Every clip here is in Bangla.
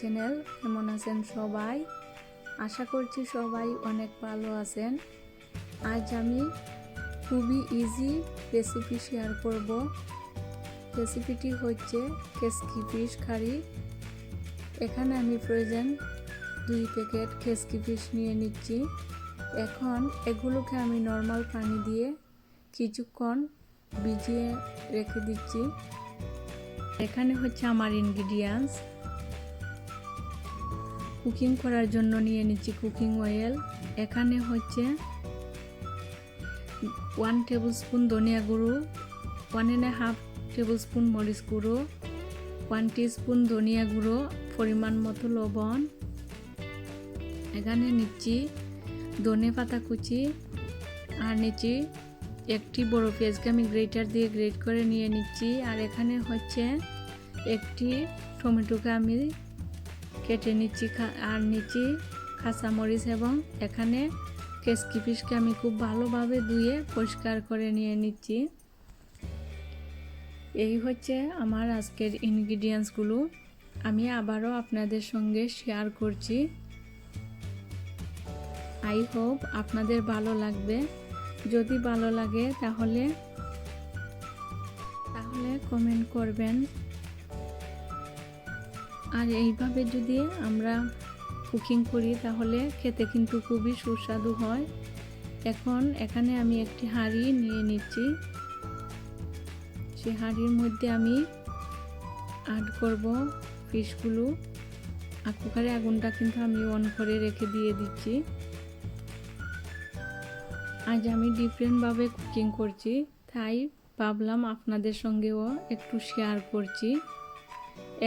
চ্যানেল। কেমন আছেন সবাই? আশা করছি সবাই অনেক ভালো আছেন। আজ আমি খুবই ইজি রেসিপি শেয়ার করব। রেসিপিটি হচ্ছে কেসকি ফিশ কারি। এখানে আমি ফ্রোজেন 2 প্যাকেট কেসকি ফিশ নিয়ে নিচ্ছি। এখন এগুলোকে আমি নর্মাল পানি দিয়ে কিছুক্ষণ ভিজিয়ে রেখে দিচ্ছি। এখানে হচ্ছে আমার ইনগ্রিডিয়েন্টস। কুকিং করার জন্য নিয়ে নিচ্ছি কুকিং অয়েল। এখানে হচ্ছে 1 টেবিলস্পুন ধনিয়া গুঁড়ো, 1.5 টেবিলস্পুন মরিচ গুঁড়ো, 1 টিস্পুন ধনিয়া গুঁড়ো, পরিমাণ মতো লবণ। এখানে নিচ্ছি ধনে পাতা কুচি আর নিচ্ছি একটি বড় পেঁয়াজকে আমি গ্রেটার দিয়ে গ্রেট করে নিয়ে নিচ্ছি। আর এখানে হচ্ছে একটি টমেটোকে আমি কেটে নিচ্ছি আর নিচ্ছি কাঁচামরিচ, এবং এখানে কেসকি ফিশকে আমি খুব ভালোভাবে ধুয়ে পরিষ্কার করে নিয়ে নিচ্ছি। এই হচ্ছে আমার আজকের ইনগ্রিডিয়েন্টসগুলো। আমি আবারও আপনাদের সঙ্গে শেয়ার করছি। আই হোপ আপনাদের ভালো লাগবে। যদি ভালো লাগে তাহলে কমেন্ট করবেন। আর এইভাবে যদি আমরা কুকিং করি তাহলে খেতে কিন্তু খুবই সুস্বাদু হয়। এখন এখানে আমি একটি হাঁড়ি নিয়ে নিচ্ছি। সেই হাঁড়ির মধ্যে আমি অ্যাড করব ফিশগুলো। আর কুকারে আগুনটা কিন্তু আমি অন করে রেখে দিয়ে দিচ্ছি। আজ আমি ডিফারেন্টভাবে কুকিং করছি, তাই ভাবলাম আপনাদের সঙ্গেও একটু শেয়ার করছি।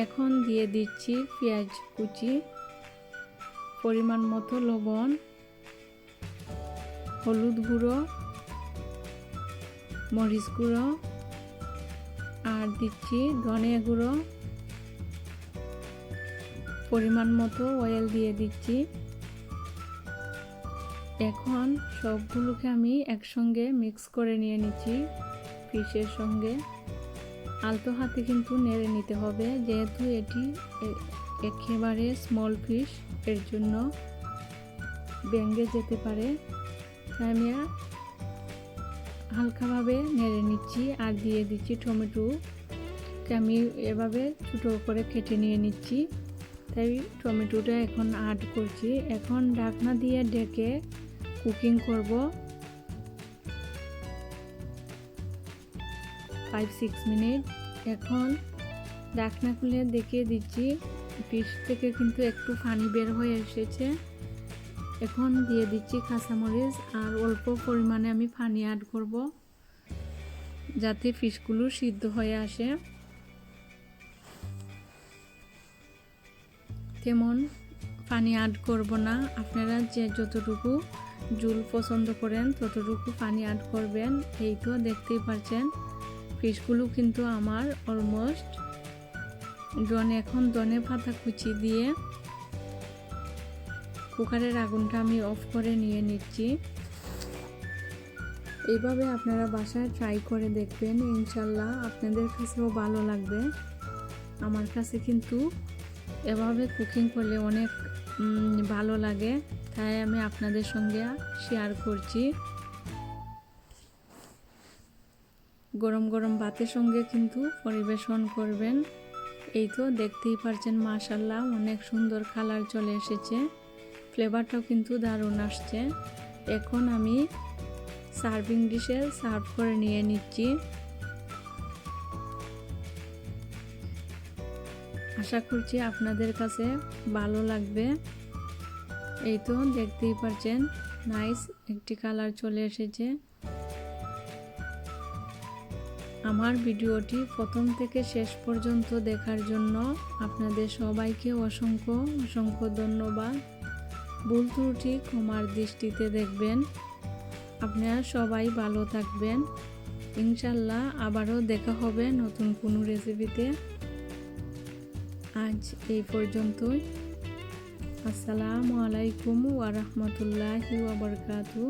এখন দিয়ে দিচ্ছি পেঁয়াজ কুচি, পরিমাণ মতো লবণ, হলুদ গুঁড়ো, মরিচ গুঁড়ো, আর দিচ্ছি ধনিয়া গুঁড়ো, পরিমাণ মতো অয়েল দিয়ে দিচ্ছি। এখন সবগুলোকে আমি একসঙ্গে মিক্স করে নিয়ে নিচ্ছি ফিশের সঙ্গে। আলতো হাতে কিন্তু নেড়ে নিতে হবে, যেহেতু এটি একেবারে স্মল ফিশ, এর জন্য ভেঙে যেতে পারে। তাই আমি হালকাভাবে নেড়ে নিচ্ছি। আর দিয়ে দিচ্ছি টমেটোকে আমি এভাবে ছোটো করে কেটে নিয়ে নিচ্ছি। তাই টমেটোটা এখন অ্যাড করছি। এখন ঢাকনা দিয়ে ঢেকে কুকিং করব 5-6 মিনিট। এখন ঢাকনা খুলে দেখিয়ে দিচ্ছি ফিশ থেকে কিন্তু একটু পানি বের হয়ে এসেছে। এখন দিয়ে দিচ্ছি কাঁচামরিচ, আর অল্প পরিমাণে আমি পানি অ্যাড করব যাতে ফিশগুলো সিদ্ধ হয়ে আসে। তেমন পানি অ্যাড করব না, আপনারা যে যতটুকু ঝোল পছন্দ করেন ততটুকু পানি অ্যাড করবেন। এই তো দেখতেই পাচ্ছেন ফিশগুলো কিন্তু আমার অলমোস্ট ডন। এখন ধনে পাতা কুচি দিয়ে কুকারের আগুনটা আমি অফ করে নিয়ে নিচ্ছি। এইভাবে আপনারা বাসায় ট্রাই করে দেখবেন, ইনশাল্লাহ আপনাদের কাছেও ভালো লাগবে। আমার কাছে কিন্তু এভাবে কুকিং করলে অনেক ভালো লাগে, তাই আমি আপনাদের সঙ্গে শেয়ার করছি। গরম গরম ভাতের সঙ্গে কিন্তু পরিবেশন করবেন। এই তো দেখতেই পাচ্ছেন মাশাআল্লাহ অনেক সুন্দর কালার চলে এসেছে, ফ্লেভারটাও কিন্তু দারুণ আসছে। এখন আমি সার্ভিং ডিশে সার্ভ করে নিয়ে নিচ্ছি। আশা করছি আপনাদের কাছে ভালো লাগবে। এই তো দেখতেই পাচ্ছেন নাইস একটি কালার চলে এসেছে। আমার ভিডিওটি প্রথম থেকে শেষ পর্যন্ত দেখার জন্য আপনাদের সবাইকে অসংখ্য অসংখ্য ধন্যবাদ। ভুল ত্রুটি ক্ষমার দৃষ্টিতে দেখবেন। আপনারা সবাই ভালো থাকবেন। ইনশাল্লাহ আবারও দেখা হবে নতুন কোনো রেসিপিতে। আজ এই পর্যন্তই। আসসালামু আলাইকুম ওয়া রাহমাতুল্লাহি ওয়া বারাকাতুহু।